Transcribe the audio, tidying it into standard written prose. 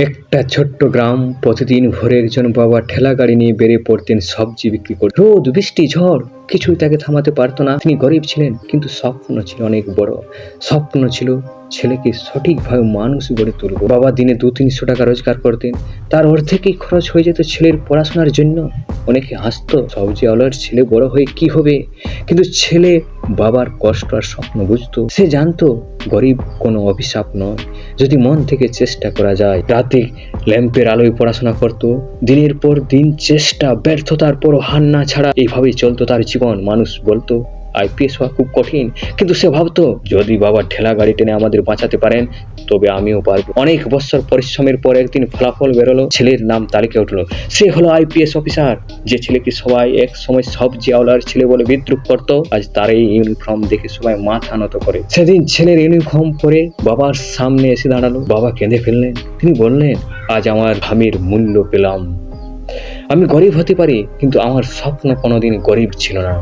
একটা ছোট্ট গ্রাম। প্রতিদিন ভোরে একজন বাবা ঠেলা গাড়ি নিয়ে বেরিয়ে পড়তেন সবজি বিক্রি করতে। রোদ বৃষ্টি ঝড় কিছুই তাকে থামাতে পারতো না। তিনি গরিব ছিলেন, কিন্তু স্বপ্ন ছিল অনেক বড়। স্বপ্ন ছিল ছেলেকে সঠিকভাবে মানুষ গড়ে তুলব। বাবা দিনে 200-300 টাকা রোজগার করতেন। তার অর্ধেকই খরচ হয়ে যেত ছেলের পড়াশোনার জন্য। অনেকে হাসতো, সবজিওয়ালার ছেলে বড় হয়ে কি হবে? কিন্তু ছেলে বাবার কষ্ট আর স্বপ্ন বুঝতো। সে জানতো গরিব কোনো অভিশাপ নয়, যদি মন থেকে চেষ্টা করা যায়। রাতে ল্যাম্পের আলোয় পড়াশোনা করত, দিনের পর দিন চেষ্টা, ব্যর্থতার পর হার না ছাড়া। এইভাবেই চলতো তার জীবন। মানুষ বলতো আইপিএস হওয়া খুব কঠিন, কিন্তু সে ভাবতো যদি বাবা ঠেলা গাড়ি টেনে আমাদের বাঁচাতে পারেন তবে আমিও পারবো। অনেক বছর পরিশ্রমের পর একদিন ফলাফল বেরোলো, ছেলের নাম তালিকায় উঠলো। সে হলো আইপিএস অফিসার। যে ছেলেকে সবাই এক সময় সবজিওয়ালার ছেলে বলে বিদ্রুপ করতো, আজ তার এই ইউনিফর্ম দেখে সবাই মাথা নত করে। সেদিন ছেলের ইউনিফর্ম পরে বাবার সামনে এসে দাঁড়ালো। বাবা কেঁদে ফেললেন। তিনি বললেন, আজ আমার ঘামের মূল্য পেলাম। আমি গরিব হতে পারি, কিন্তু আমার স্বপ্ন কোনোদিন গরিব ছিল না।